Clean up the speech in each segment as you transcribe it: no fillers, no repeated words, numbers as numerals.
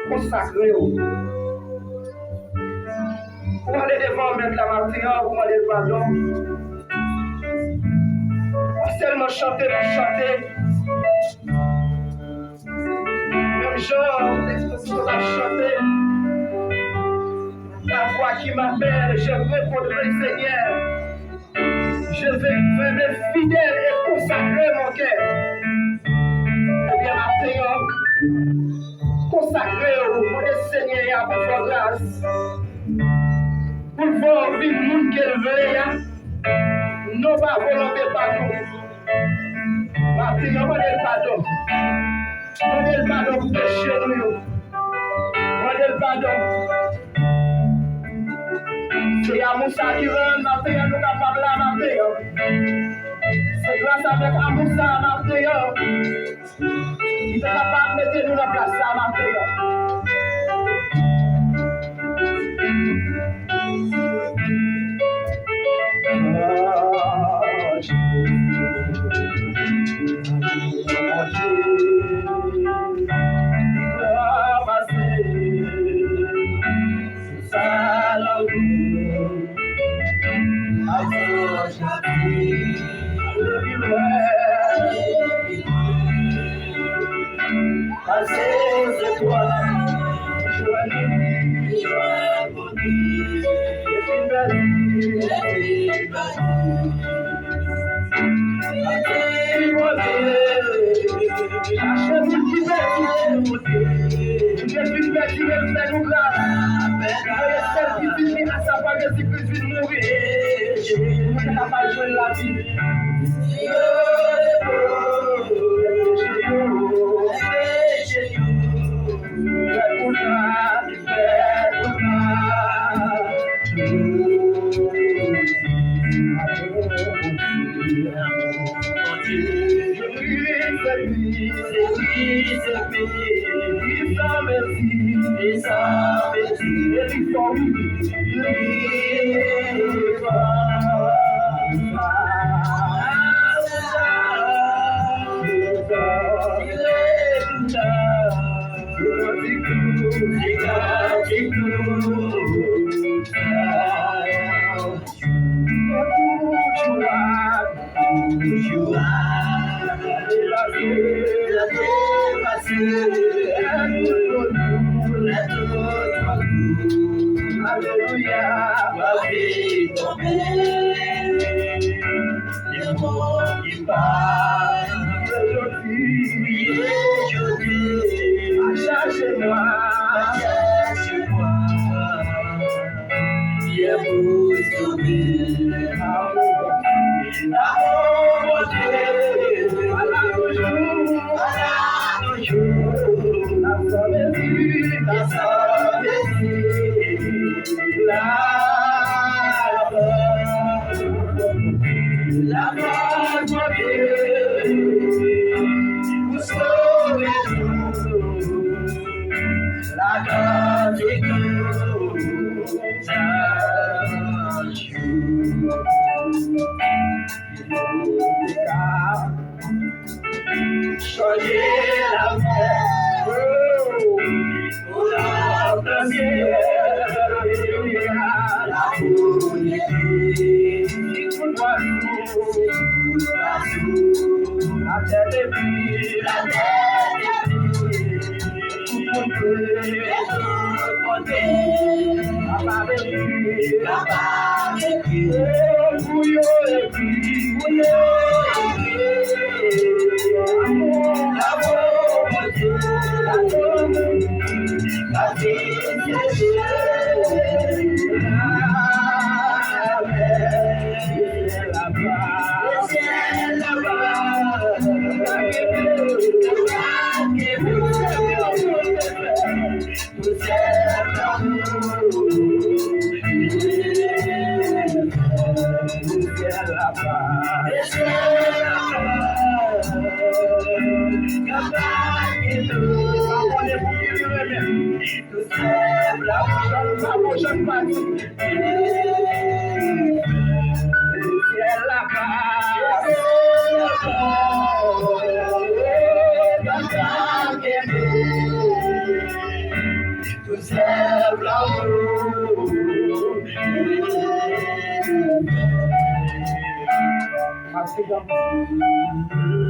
Consacré. Pour aller devant mettre la matin, pour aller le pardon. Pas seulement chanter, mais chanter. Même genre, l'expression de chanter. La voix qui m'appelle, je répondrai Seigneur. Je vais être fidèle et consacrer mon cœur. Eh bien, matin, consacré au nom du Seigneur et à votre grâce. Pour voir vivre le monde qu'elle veut, non pas volonté pardon. Matin, on va le pardon. On va le pardon pour pécher nous. On va le pardon. C'est à Moussa qui rend matin, nous capables là matin. C'est grâce avec Moussa matin. Il est capable de mettre nous dans la place à matin.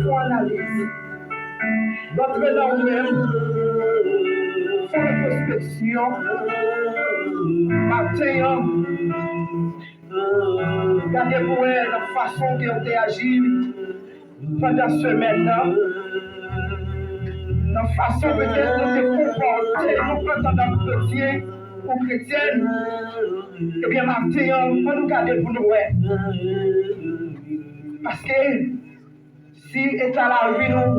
Faut analyse. Notre dans nous-mêmes, faut rétrospection. Matin, regardez pour elle la façon qu'elle a agi pendant ce semaine-là. La façon peut-être de se comporter, nous pendant chrétien ou chrétienne. Eh bien, matin, faut nous garder pour nous. Parce que si état la vie nous,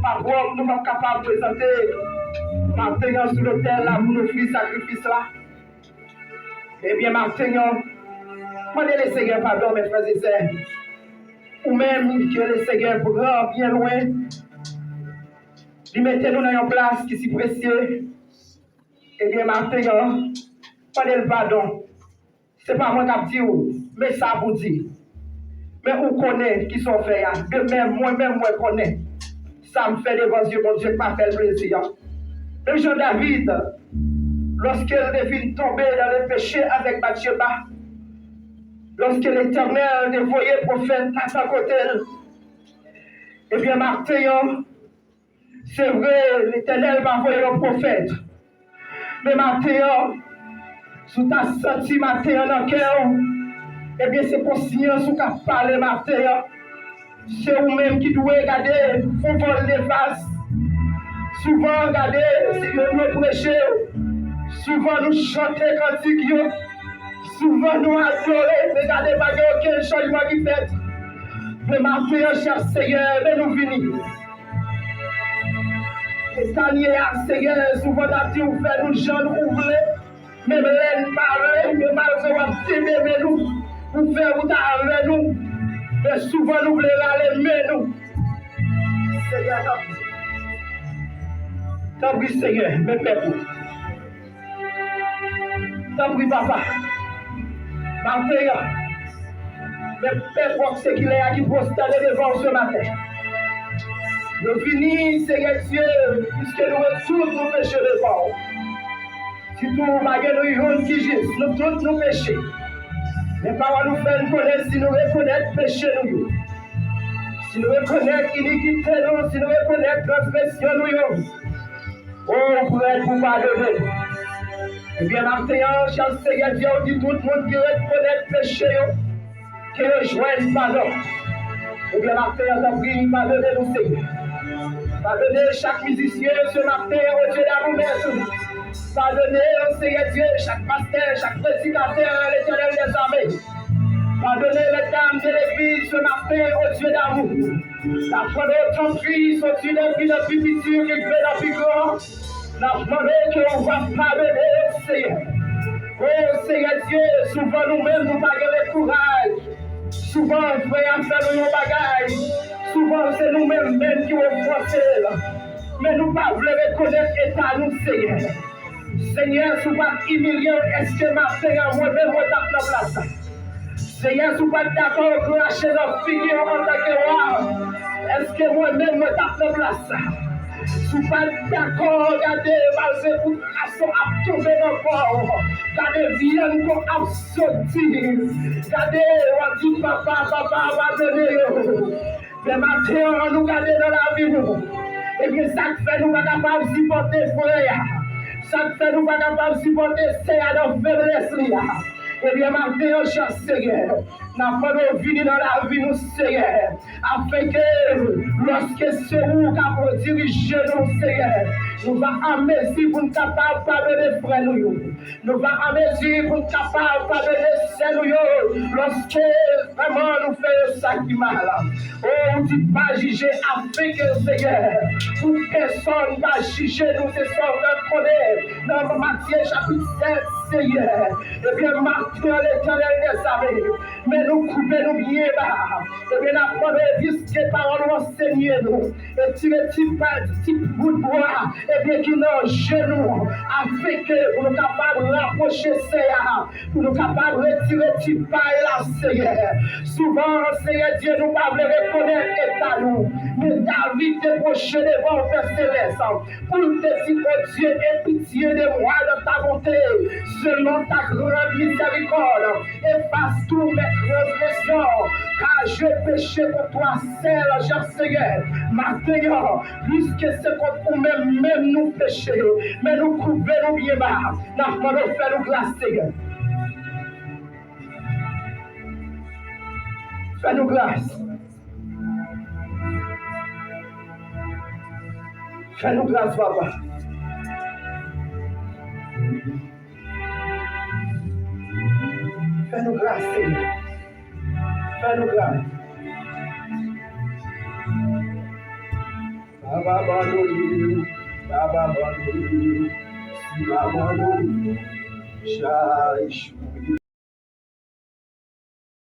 par contre, nous sommes capables de présenter maintenant sur le terre là pour nous faire sacrifice là. Eh bien, maintenant, prenez le Seigneur pardon, mes frères et sœurs. Ou même que le Seigneur grand bien loin, lui mettez-nous dans une place qui est précieuse. Eh bien, maintenant, prenez le pardon. Ce n'est pas moi qui dis, mais ça vous dit. Mais on connaît qui sont faits. Moi-même, moi connais. Ça me fait devant Dieu, mon Dieu, pas fait le plaisir. Même Jean-David, lorsqu'il devait tomber dans le péché avec Bathsheba, lorsque l'Éternel dévoyait le prophète à sa côté, eh bien, Martin, c'est vrai, l'Éternel m'a envoyé le prophète. Mais Martin, sous ta senti Martin dans le cœur, eh bien, c'est conscience qui a parlé, Martin. C'est vous-même qui doit regarder, faut voler les faces. Souvent, regardez, si nous prêchons, souvent nous chantons cantiques, souvent nous adorons, regardez, pas aucun changement qui fait. Mais Martin, cher Seigneur, mais nous venons. Et ça y est, Seigneur, souvent, vous faites nous gens ouvrir, même l'aine parler, mais malgré mais nous. Vous faire vous avec nous, mais souvent nous voulons aller mais nous. Seigneur, t'en prie, Seigneur, mes pères. T'en prie, papa. Martin, mes pères, c'est qu'il est à qui prosterne devant ce matin. Nous finissons, Seigneur Dieu, puisque nous retournons nos péchés devant. Si tout le monde nous qui gisse, nous tous nos péchés. Les paroles nous font connaître si nous reconnaissons péché nous. Si nous reconnaissons iniquité nous, si nous reconnaissons transgression nous. Oh, pour être pour pardonner. Eh bien, maintenant, cher Seigneur Dieu, dit tout le monde qui reconnaît péché, qui rejoigne pardon. Eh bien, maintenant, je prie, pardonnez-nous, Seigneur. Pardonnez chaque musicien ce matin, au Dieu d'amour, merci. Pardonnez, Seigneur Dieu, chaque pasteur, chaque prédicateur, l'Éternel des armées. Pardonnez les dames de l'église ce matin, au Dieu d'amour. La demandé ton Christ, au Dieu depuis le plus petit, qui fait la plus grand. La demandé qu'on va pardonner, Seigneur. Oh, Seigneur Dieu, souvent nous-mêmes, nous n'avons le courage. Souvent, frère, nous nos bagages. Souvent, c'est nous-mêmes même qui nous forcés. Mais nous ne pouvons pas reconnaître l'état nous, Seigneur. Seigneur, si vous pas humiliant, est-ce que ma Seigneur, moi-même, je tape la place? Seigneur, si vous pas d'accord pour lâcher notre figure en tant que roi, est-ce que moi-même, je tape la place? Si vous pas d'accord, regardez, malgré toute façon à tomber dans le corps, regardez, viens qu'on a sorti, regardez, on dit papa, va donner. Mais maintenant, on nous garde dans la vie, nous. Et puis ça fait nous pas capables de supporter frère. Ça fait nous pas capables de supporter c'est à notre faiblesse. Eh bien, maintenant, cher Seigneur, n'a pas de venir dans la vie, nous, Seigneur, afin que lorsque c'est vous qui pour diriger nous, Seigneur, nous va à mesure pour nous capables de pardonner frères nous. Nous va à mesure pour nous capables de pardonner sœurs nous. Lorsque vraiment nous faisons ça qui mal. Oh, on ne dit pas juger afin que, Seigneur, toute personne va juger nous, c'est ça, on va connaître. Dans Matthieu chapitre 7, Seigneur, eh bien, maintenant l'Éternel des armées, mais nous coupons nous bien bas, eh bien, nous avons risqué par nous enseigner nous, et tirer petit bout de bois, eh bien, qui nous genoux, afin que nous capables de rapprocher Seigneur, pour nous capables de retirer petit paille là, Seigneur. Souvent, Seigneur Dieu, nous ne pouvons pas reconnaître l'état nous, mais David te proche devant le Père Céleste, pour te dire, oh Dieu, aie pitié de moi, de ta bonté, selon ta grande miséricorde, efface tous mes transgressions, car j'ai péché pour toi seul, cher Seigneur. Maintenant, puisque c'est contre nous-mêmes, même nous péchons, mais nous coupons nous bien bas, nous allons faire nous grâce, Seigneur. Fais-nous grâce. Fais-nous grâce, papa. Fais-nous grâce, Seigneur. Fais-nous grâce. Baba Bandoli, Baba Bandoli, Baba Bandoli, Shai